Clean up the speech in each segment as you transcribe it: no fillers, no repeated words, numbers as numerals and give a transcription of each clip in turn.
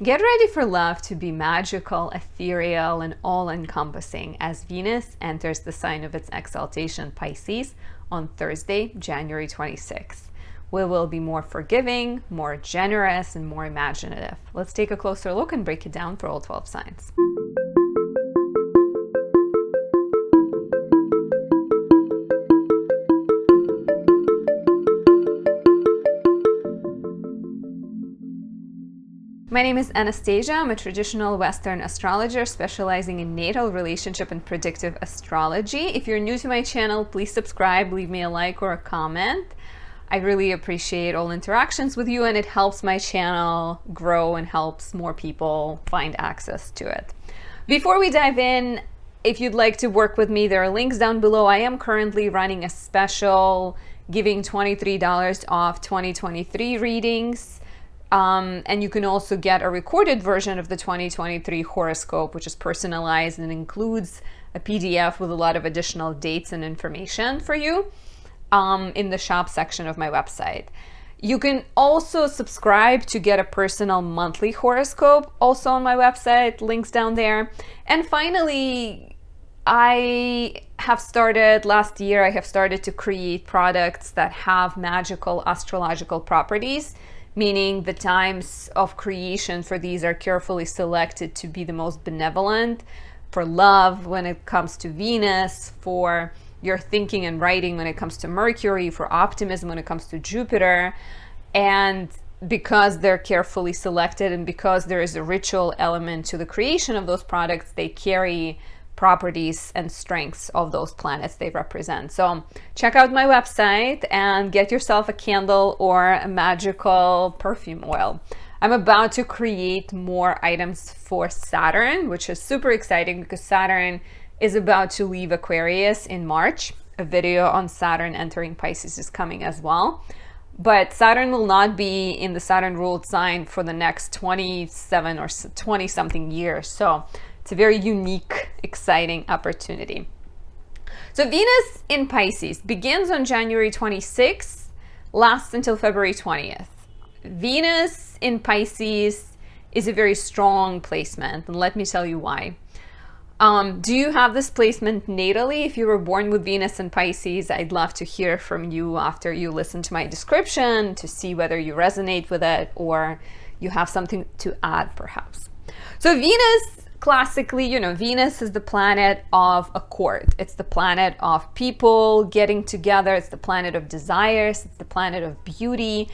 Get ready for love to be magical, ethereal, and all-encompassing as Venus enters the sign of its exaltation, Pisces, on Thursday, January 26th. We will be more forgiving, more generous, and more imaginative. Let's take a closer look and break it down for all 12 signs. My name is Anastasia. I'm a traditional Western astrologer specializing in natal, relationship, and predictive astrology. If you're new to my channel, please subscribe, leave me a like or a comment. I really appreciate all interactions with you, and it helps my channel grow and helps more people find access to it. Before we dive in, if you'd like to work with me, there are links down below. I am currently running a special giving $23 off 2023 readings. And you can also get a recorded version of the 2023 horoscope, which is personalized and includes a PDF with a lot of additional dates and information for you in the shop section of my website. You can also subscribe to get a personal monthly horoscope also on my website, links down there. And finally, last year, I have started to create products that have magical astrological properties, meaning the times of creation for these are carefully selected to be the most benevolent, for love when it comes to Venus, for your thinking and writing when it comes to Mercury, for optimism when it comes to Jupiter. And because they're carefully selected and because there is a ritual element to the creation of those products, they carry properties and strengths of those planets they represent. So check out my website and get yourself a candle or a magical perfume oil. I'm about to create more items for Saturn, which is super exciting because Saturn is about to leave Aquarius in March. A video on Saturn entering Pisces is coming as well. But Saturn will not be in the Saturn ruled sign for the next 27 or 20 something years. So it's a very unique, exciting opportunity. So Venus in Pisces begins on January 26th, lasts until February 20th. Venus in Pisces is a very strong placement, and let me tell you why. Do you have this placement natally? If you were born with Venus in Pisces, I'd love to hear from you after you listen to my description to see whether you resonate with it or you have something to add perhaps. So Venus, classically, Venus is the planet of accord. It's the planet of people getting together. It's the planet of desires. It's the planet of beauty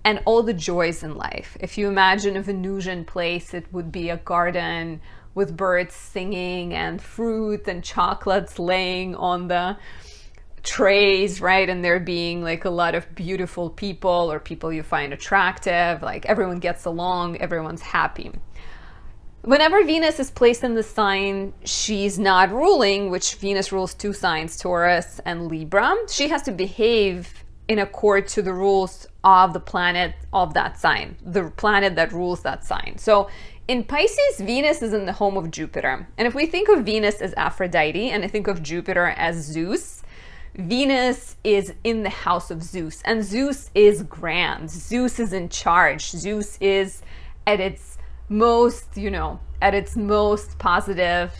and all the joys in life. If you imagine a Venusian place, it would be a garden with birds singing and fruit and chocolates laying on the trays, right? And there being like a lot of beautiful people or people you find attractive, like everyone gets along, everyone's happy. Whenever Venus is placed in the sign she's not ruling, which Venus rules two signs, Taurus and Libra, she has to behave in accord to the rules of the planet of that sign, the planet that rules that sign. So in Pisces, Venus is in the home of Jupiter. And if we think of Venus as Aphrodite and I think of Jupiter as Zeus, Venus is in the house of Zeus. And Zeus is grand. Zeus is in charge. Zeus is at its most, at its most positive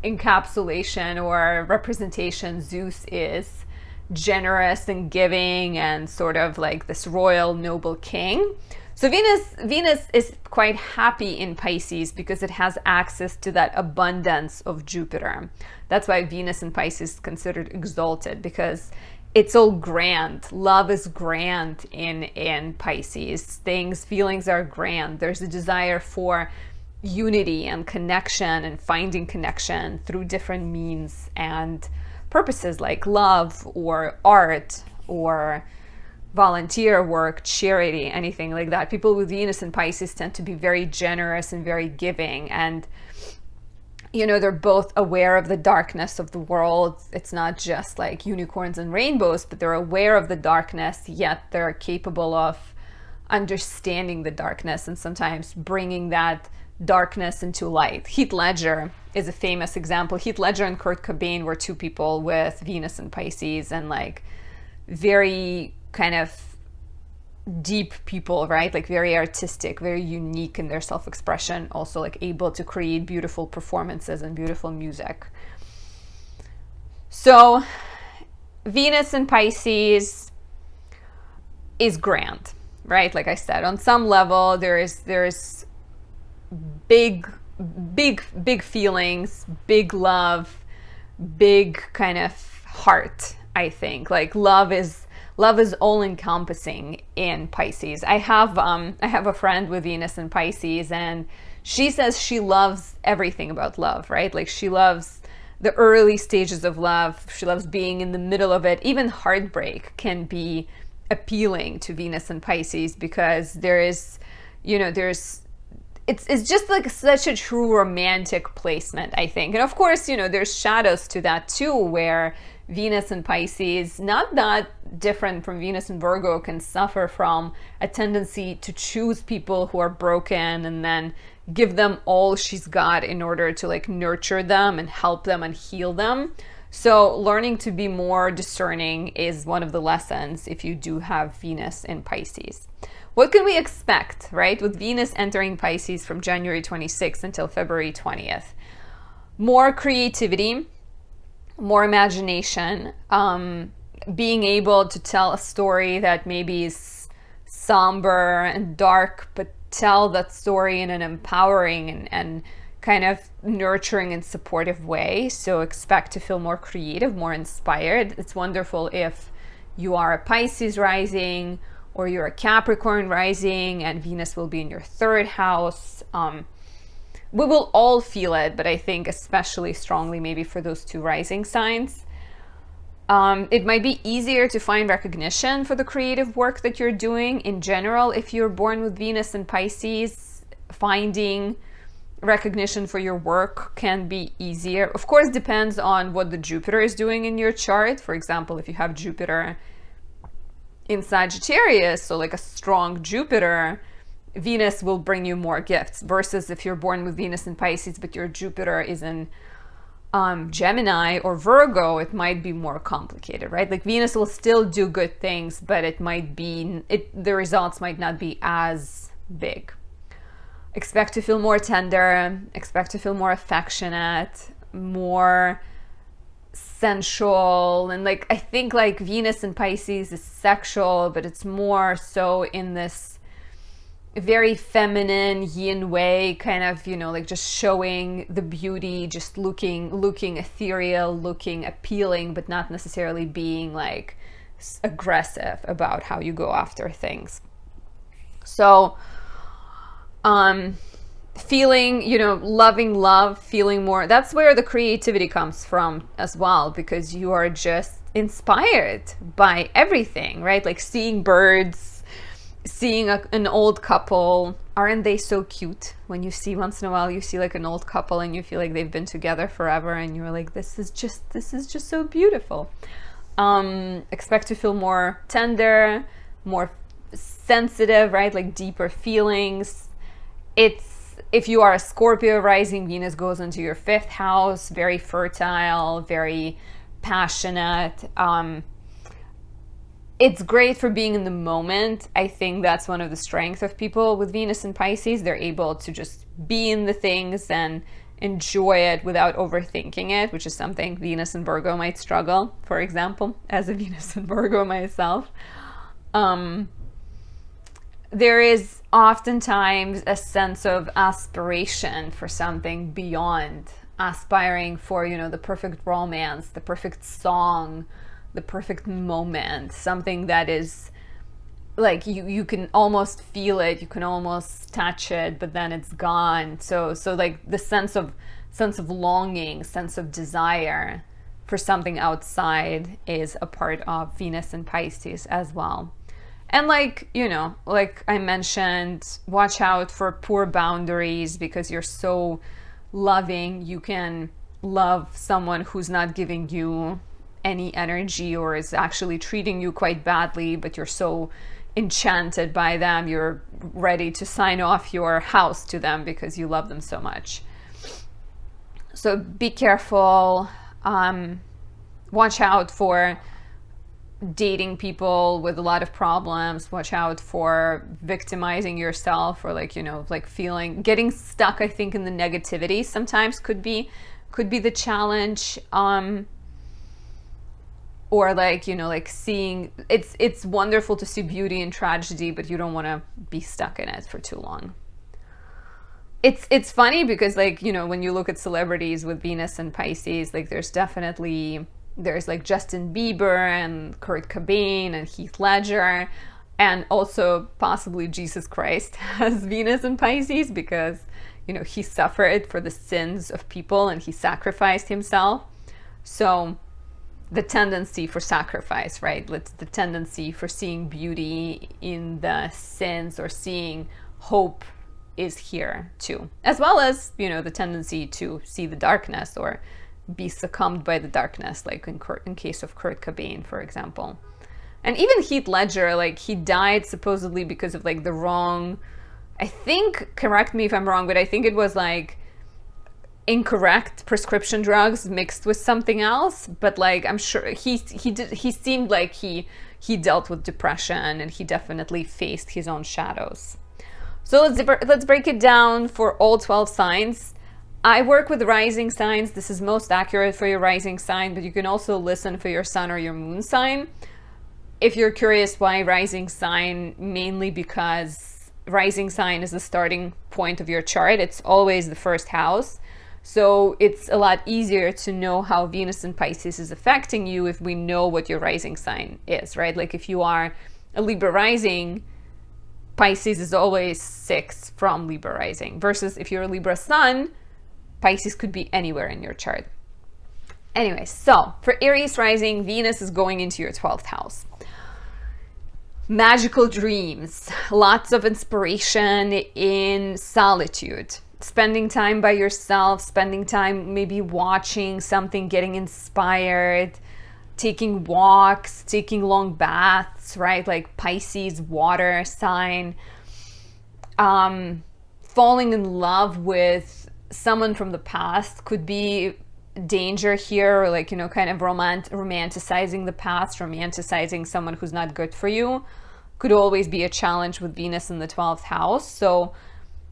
encapsulation or representation. Zeus is generous and giving and sort of like this royal noble king. So Venus is quite happy in Pisces because it has access to that abundance of Jupiter. That's why Venus in Pisces is considered exalted, because it's all grand. Love is grand in Pisces. Feelings are grand. There's a desire for unity and connection and finding connection through different means and purposes like love or art or volunteer work, charity, anything like that. People with Venus in Pisces tend to be very generous and very giving, and they're both aware of the darkness of the world. It's not just like unicorns and rainbows, but they're aware of the darkness, yet they're capable of understanding the darkness and sometimes bringing that darkness into light. Heath Ledger is a famous example. Heath Ledger and Kurt Cobain were two people with Venus in Pisces and like very kind of deep people, right? Like very artistic, very unique in their self-expression, also like able to create beautiful performances and beautiful music. So Venus in Pisces is grand, right? Like I said, on some level, there's big feelings, big love, big kind of heart. I think like love is all encompassing in Pisces. I have a friend with Venus in Pisces, and she says she loves everything about love, right? Like she loves the early stages of love. She loves being in the middle of it. Even heartbreak can be appealing to Venus and Pisces, because it's just like such a true romantic placement, I think. And of course, there's shadows to that too, where Venus and Pisces, not that different from Venus and Virgo, can suffer from a tendency to choose people who are broken and then give them all she's got in order to like nurture them and help them and heal them. So learning to be more discerning is one of the lessons if you do have Venus in Pisces. What can we expect, right, with Venus entering Pisces from January 26th until February 20th? More creativity, more imagination, being able to tell a story that maybe is somber and dark, but tell that story in an empowering and kind of nurturing and supportive way. So expect to feel more creative, more inspired. It's wonderful if you are a Pisces rising or you're a Capricorn rising and Venus will be in your third house. We will all feel it, but I think especially strongly maybe for those two rising signs. It might be easier to find recognition for the creative work that you're doing. In general, if you're born with Venus and Pisces, finding recognition for your work can be easier. Of course, depends on what the Jupiter is doing in your chart. For example, if you have Jupiter in Sagittarius, so like a strong Jupiter, Venus will bring you more gifts, versus if you're born with Venus in Pisces but your Jupiter is in Gemini or Virgo, it might be more complicated, right? Like Venus will still do good things, but the results might not be as big. Expect to feel more tender, expect to feel more affectionate, more sensual, and like I think like Venus in Pisces is sexual, but it's more so in this very feminine yin way, kind of, like just showing the beauty, just looking ethereal, looking appealing, but not necessarily being like aggressive about how you go after things. So feeling, loving love, feeling more, that's where the creativity comes from as well, because you are just inspired by everything, right? Like seeing birds, seeing an old couple. Aren't they so cute? When you see, once in a while you see like an old couple and you feel like they've been together forever, and you're like, this is just so beautiful. Expect to feel more tender, more sensitive, right? Like deeper feelings. If you are a Scorpio rising, Venus goes into your 5th house, very fertile, very passionate. It's great for being in the moment. I think that's one of the strengths of people with Venus and Pisces. They're able to just be in the things and enjoy it without overthinking it, which is something Venus and Virgo might struggle, for example, as a Venus and Virgo myself. There is oftentimes a sense of aspiration for something beyond, aspiring for, the perfect romance, the perfect song, the perfect moment, something that is like you can almost feel it, you can almost touch it, but then it's gone. So like the sense of longing, sense of desire for something outside is a part of Venus and Pisces as well. And like I mentioned, watch out for poor boundaries, because you're so loving, you can love someone who's not giving you any energy or is actually treating you quite badly, but you're so enchanted by them, you're ready to sign off your house to them because you love them so much. So be careful. Watch out for dating people with a lot of problems. Watch out for victimizing yourself, or like, you know, like getting stuck, I think, in the negativity sometimes could be the challenge. Or like, you know, like seeing, it's wonderful to see beauty in tragedy, but you don't want to be stuck in it for too long. It's funny because, like, you know, when you look at celebrities with Venus and Pisces, like there's like Justin Bieber and Kurt Cobain and Heath Ledger, and also possibly Jesus Christ has Venus and Pisces because, you know, he suffered for the sins of people and he sacrificed himself. So the tendency for sacrifice, right? The tendency for seeing beauty in the sins or seeing hope is here too. As well as, you know, the tendency to see the darkness or be succumbed by the darkness, like in case of Kurt Cobain, for example. And even Heath Ledger, like he died supposedly because of like the wrong, I think, correct me if I'm wrong, but I think it was like incorrect prescription drugs mixed with something else. But like, I'm sure he seemed like he dealt with depression, and he definitely faced his own shadows. So let's break it down for all 12 signs. I work with rising signs. This is most accurate for your rising sign, but you can also listen for your sun or your moon sign. If you're curious why rising sign, mainly because rising sign is the starting point of your chart. It's always the first house. So it's a lot easier to know how Venus and Pisces is affecting you if we know what your rising sign is, right? Like if you are a Libra rising, Pisces is always 6 from Libra rising, versus if you're a Libra sun, Pisces could be anywhere in your chart. Anyway, so for Aries rising, Venus is going into your 12th house. Magical dreams, lots of inspiration in solitude, spending time by yourself, spending time maybe watching something, getting inspired, taking walks, taking long baths, right? Like Pisces, water sign, falling in love with someone from the past could be danger here, or like, you know, kind of romanticizing the past, romanticizing someone who's not good for you could always be a challenge with Venus in the 12th house. So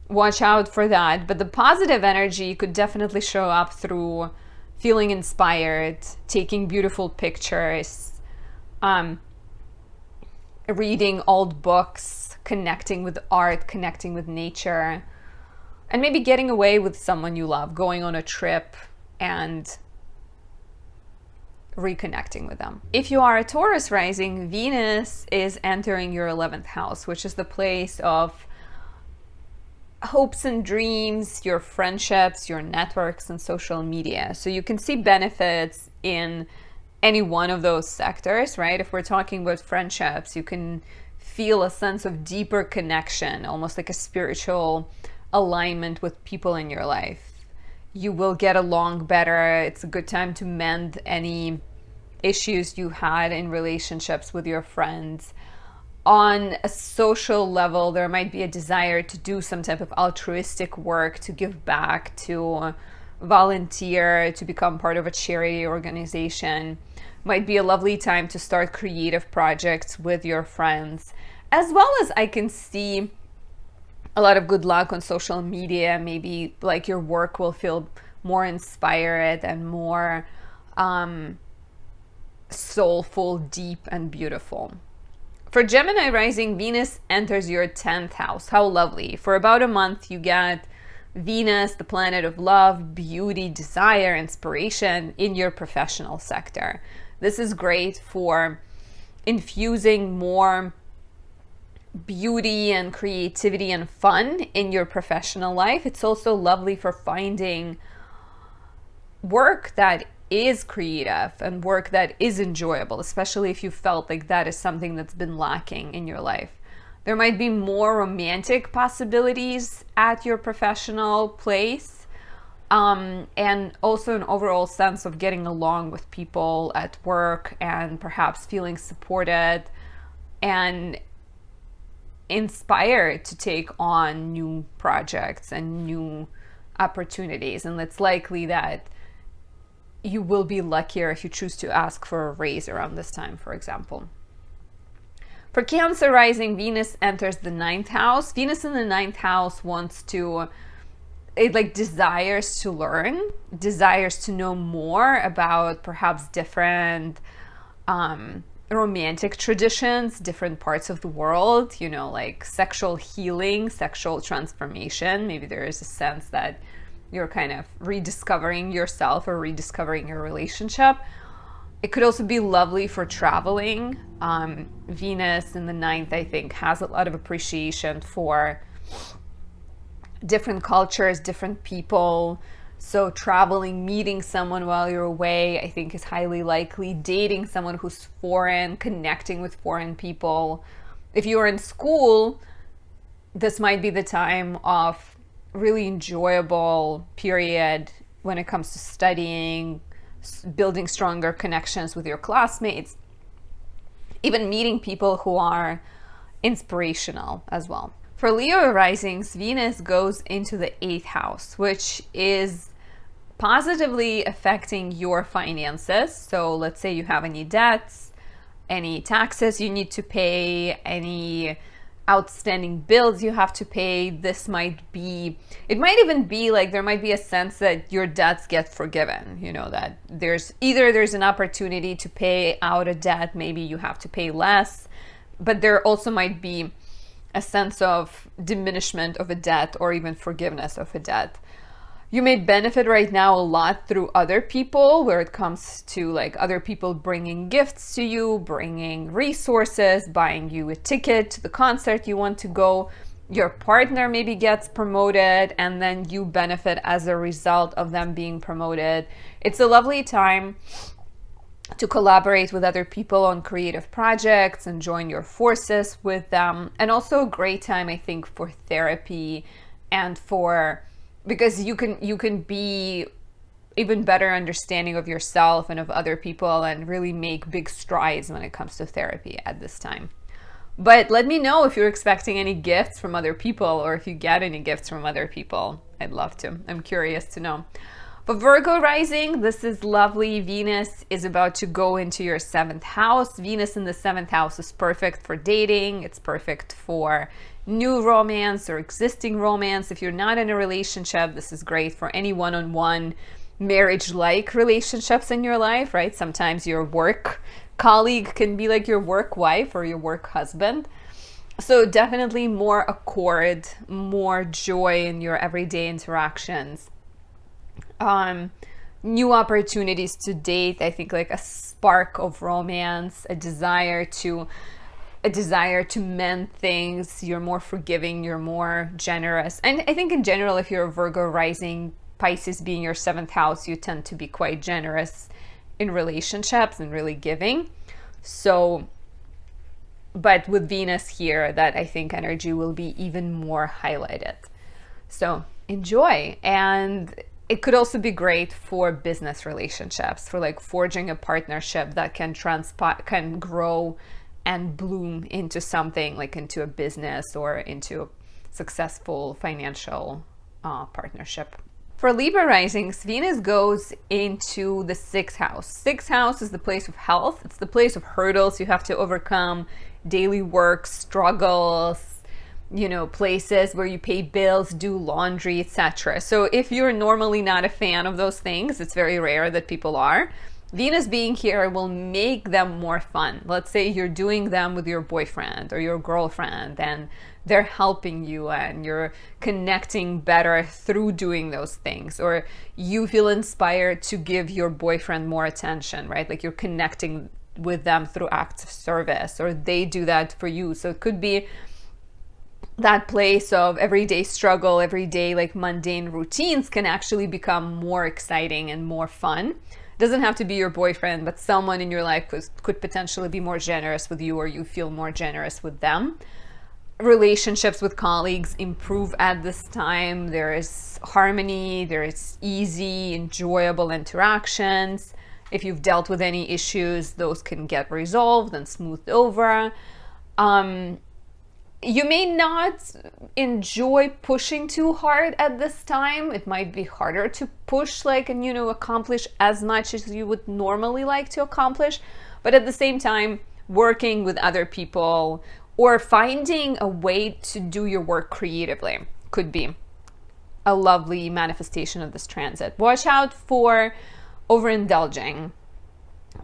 watch out for that. But the positive energy could definitely show up through feeling inspired, taking beautiful pictures, reading old books, connecting with art, connecting with nature, and maybe getting away with someone you love, going on a trip and reconnecting with them. If you are a Taurus rising, Venus is entering your 11th house, which is the place of hopes and dreams, your friendships, your networks, and social media. So you can see benefits in any one of those sectors, right? If we're talking about friendships, you can feel a sense of deeper connection, almost like a spiritual alignment with people in your life. You will get along better. It's a good time to mend any issues you had in relationships with your friends. On a social level, there might be a desire to do some type of altruistic work, to give back, to volunteer, to become part of a charity organization. Might be a lovely time to start creative projects with your friends, as well as I can see a lot of good luck on social media. Maybe like your work will feel more inspired and more soulful, deep, and beautiful. For Gemini rising, Venus enters your 10th house. How lovely. For about a month, you get Venus, the planet of love, beauty, desire, inspiration in your professional sector. This is great for infusing more beauty and creativity and fun in your professional life. It's also lovely for finding work that is creative and work that is enjoyable, especially if you felt like that is something that's been lacking in your life. There might be more romantic possibilities at your professional place, and also an overall sense of getting along with people at work and perhaps feeling supported and inspired to take on new projects and new opportunities. And it's likely that you will be luckier if you choose to ask for a raise around this time, for example. For Cancer rising, Venus enters the 9th house. Venus in the 9th house it like desires to learn, desires to know more about perhaps different romantic traditions, different parts of the world, you know, like sexual healing, sexual transformation. Maybe there is a sense that you're kind of rediscovering yourself or rediscovering your relationship. It could also be lovely for traveling. Venus in the 9th, I think, has a lot of appreciation for different cultures, different people. So traveling, meeting someone while you're away, I think is highly likely. Dating someone who's foreign, connecting with foreign people. If you're in school, this might be the time of really enjoyable period when it comes to studying, building stronger connections with your classmates, even meeting people who are inspirational as well. For Leo risings, Venus goes into the 8th house, which is positively affecting your finances. So let's say you have any debts, any taxes you need to pay, any outstanding bills you have to pay. It might even be like there might be a sense that your debts get forgiven, you know, that there's an opportunity to pay out a debt, maybe you have to pay less, but there also might be a sense of diminishment of a debt or even forgiveness of a debt. You may benefit right now a lot through other people, where it comes to like other people bringing gifts to you, bringing resources, buying you a ticket to the concert you want to go. Your partner maybe gets promoted and then you benefit as a result of them being promoted. It's a lovely time to collaborate with other people on creative projects and join your forces with them. And also a great time, I think, for therapy and because you can be even better understanding of yourself and of other people and really make big strides when it comes to therapy at this time. But let me know if you're expecting any gifts from other people or if you get any gifts from other people. I'd love to. I'm curious to know. For Virgo rising, this is lovely. Venus is about to go into your 7th house. Venus in the 7th house is perfect for dating. It's perfect for new romance or existing romance. If you're not in a relationship, this is great for any one-on-one marriage-like relationships in your life, right? Sometimes your work colleague can be like your work wife or your work husband. So definitely more accord, more joy in your everyday interactions. New opportunities to date, I think, like a spark of romance, a desire to mend things. You're more forgiving, you're more generous. And I think in general, if you're a Virgo rising, Pisces being your 7th house, you tend to be quite generous in relationships and really giving. So, but with Venus here, that I think energy will be even more highlighted. So enjoy. And it could also be great for business relationships, for like forging a partnership that can grow and bloom into something, like into a business or into a successful financial partnership. For Libra risings, Venus goes into the 6th house. 6th house is the place of health. It's the place of hurdles you have to overcome, daily work, struggles, you know, places where you pay bills, do laundry, etc. So if you're normally not a fan of those things, it's very rare that people are. Venus being here will make them more fun. Let's say you're doing them with your boyfriend or your girlfriend and they're helping you and you're connecting better through doing those things, or you feel inspired to give your boyfriend more attention, right? Like you're connecting with them through acts of service, or they do that for you. So it could be that place of everyday struggle, everyday like mundane routines can actually become more exciting and more fun. Doesn't have to be your boyfriend, but someone in your life could potentially be more generous with you, or you feel more generous with them. Relationships with colleagues improve at this time. There is harmony, there is easy, enjoyable interactions. If you've dealt with any issues, those can get resolved and smoothed over. You may not enjoy pushing too hard at this time. It might be harder to push, like, and, you know, accomplish as much as you would normally like to accomplish. But at the same time, working with other people or finding a way to do your work creatively could be a lovely manifestation of this transit. Watch out for overindulging,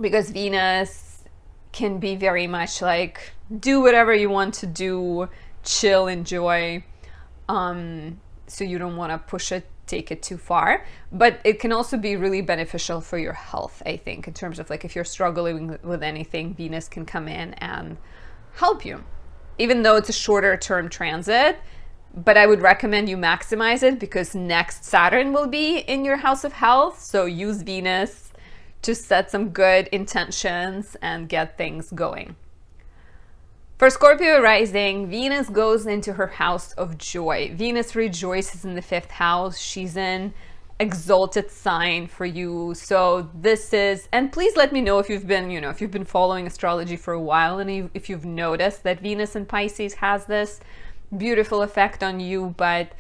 because Venus can be very much like, do whatever you want to do, chill, enjoy. So you don't want to push it, take it too far. But it can also be really beneficial for your health, I think, in terms of like if you're struggling with anything, Venus can come in and help you. Even though it's a shorter term transit, but I would recommend you maximize it, because next Saturn will be in your house of health. So use Venus to set some good intentions and get things going. For Scorpio rising, Venus goes into her house of joy. Venus rejoices in the 5th house. She's in exalted sign for you. So this is, and please let me know if you've been, if you've been following astrology for a while, and if you've noticed that Venus in Pisces has this beautiful effect on you. But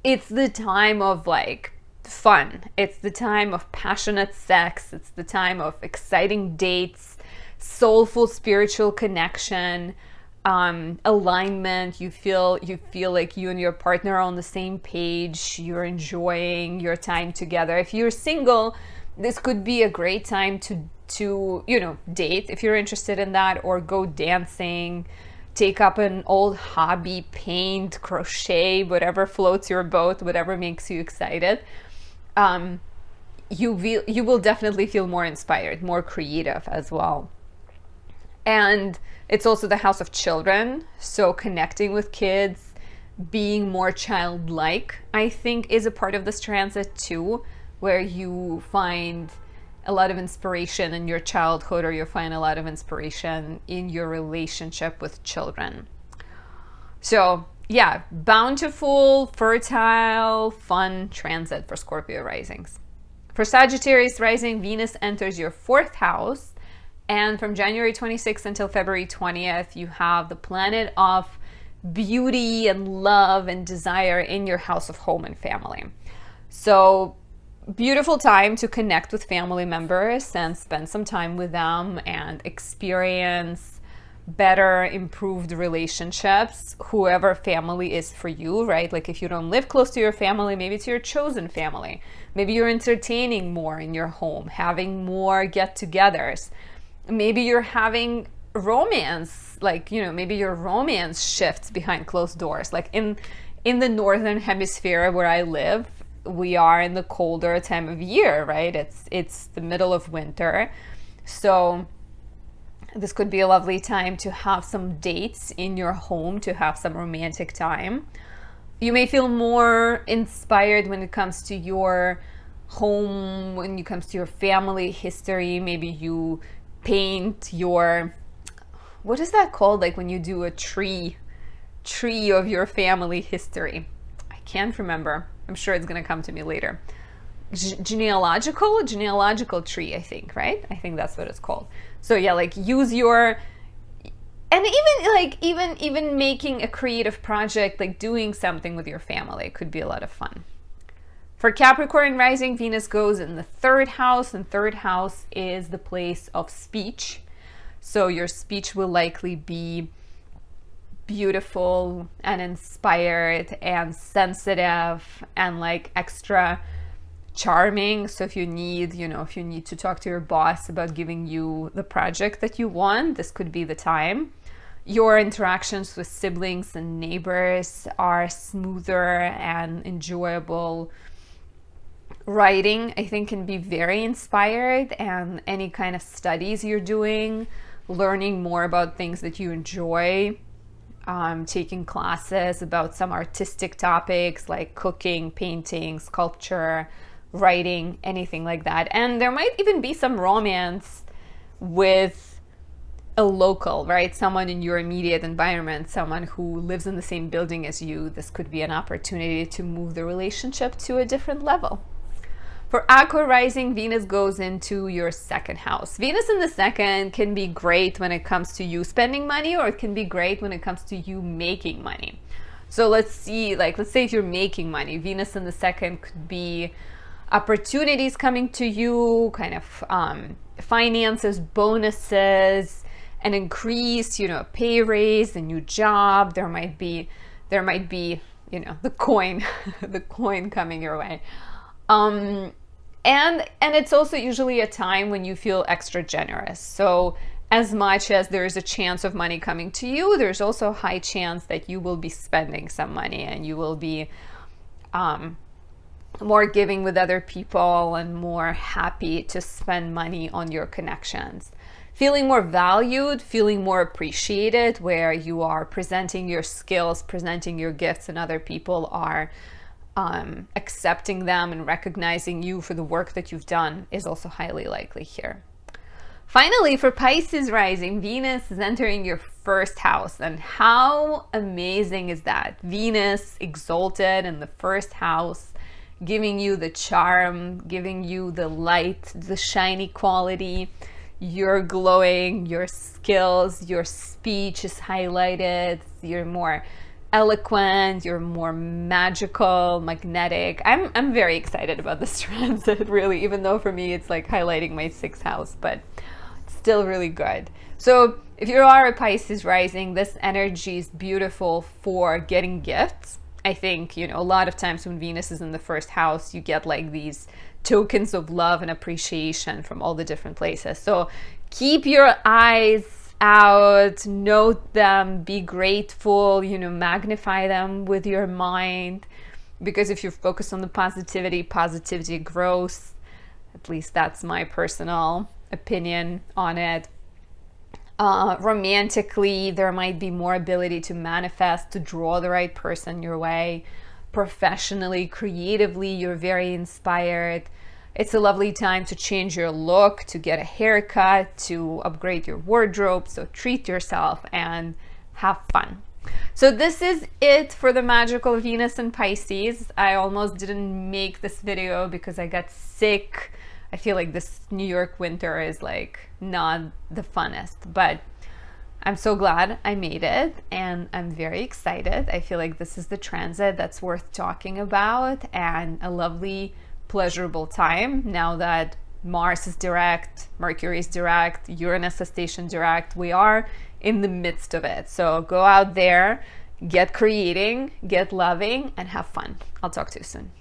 it's the time of like fun. It's the time of passionate sex. It's the time of exciting dates, soulful spiritual connection, alignment. You feel like you and your partner are on the same page. You're enjoying your time together. If you're single, this could be a great time to date if you're interested in that, or go dancing, take up an old hobby, paint, crochet, whatever floats your boat, whatever makes you excited. You will definitely feel more inspired, more creative as well. And it's also the house of children, so connecting with kids, being more childlike, I think, is a part of this transit too, where you find a lot of inspiration in your childhood, or you'll find a lot of inspiration in your relationship with children. So yeah, bountiful, fertile, fun transit for Scorpio risings. For Sagittarius rising, Venus enters your 4th house, and from January 26th until February 20th, you have the planet of beauty and love and desire in your house of home and family. So beautiful time to connect with family members and spend some time with them and experience better, improved relationships, whoever family is for you, right? Like if you don't live close to your family, maybe it's your chosen family. Maybe you're entertaining more in your home, having more get-togethers. Maybe you're having romance, like, maybe your romance shifts behind closed doors. Like in the northern hemisphere where I live, we are in the colder time of year, right? It's the middle of winter. So this could be a lovely time to have some dates in your home, to have some romantic time. You may feel more inspired when it comes to your home, when it comes to your family history. Maybe you paint your, what is that called? Like when you do a tree of your family history. I can't remember. I'm sure it's going to come to me later. Genealogical tree, I think, right? I think that's what it's called. So yeah, like use your, and even making a creative project, like doing something with your family could be a lot of fun. For Capricorn rising, Venus goes in the 3rd house, and 3rd house is the place of speech. So your speech will likely be beautiful and inspired and sensitive and like extra charming. So if you need to talk to your boss about giving you the project that you want, this could be the time. Your interactions with siblings and neighbors are smoother and enjoyable. Writing, I think, can be very inspired, and any kind of studies you're doing, learning more about things that you enjoy, taking classes about some artistic topics like cooking, painting, sculpture, writing, anything like that. And there might even be some romance with a local, right? Someone in your immediate environment, someone who lives in the same building as you. This could be an opportunity to move the relationship to a different level. For Aqua rising, Venus goes into your second house. Venus in the second can be great when it comes to you spending money, or it can be great when it comes to you making money. So let's see, like, let's say if you're making money, Venus in the second could be opportunities coming to you, kind of finances, bonuses, an increase, you know, a pay raise, a new job. There might be, you know, the coin, the coin coming your way. And it's also usually a time when you feel extra generous. So as much as there is a chance of money coming to you, there's also a high chance that you will be spending some money, and you will be more giving with other people and more happy to spend money on your connections. Feeling more valued, feeling more appreciated, where you are presenting your skills, presenting your gifts, and other people are accepting them and recognizing you for the work that you've done, is also highly likely here. Finally, for Pisces rising, Venus is entering your first house. And how amazing is that? Venus exalted in the first house, giving you the charm, giving you the light, the shiny quality. You're glowing, your skills, your speech is highlighted, you're more eloquent, you're more magical, magnetic. I'm very excited about this transit, really, even though for me it's like highlighting my sixth house, but it's still really good. So if you are a Pisces rising, this energy is beautiful for getting gifts. I think, you know, a lot of times when Venus is in the first house, you get like these tokens of love and appreciation from all the different places. So keep your eyes out, note them, be grateful, you know, magnify them with your mind, because if you're focused on the positivity, positivity grows. At least that's my personal opinion on it. Romantically, there might be more ability to manifest, to draw the right person your way. Professionally, creatively, you're very inspired. It's a lovely time to change your look, to get a haircut, to upgrade your wardrobe. So treat yourself and have fun. So this is it for the magical Venus and Pisces. I almost didn't make this video because I got sick. I feel like this New York winter is like not the funnest, but I'm so glad I made it, and I'm very excited. I feel like this is the transit that's worth talking about, and a lovely, pleasurable time now that Mars is direct, Mercury is direct, Uranus is station direct. We are in the midst of it. So go out there, get creating, get loving, and have fun. I'll talk to you soon.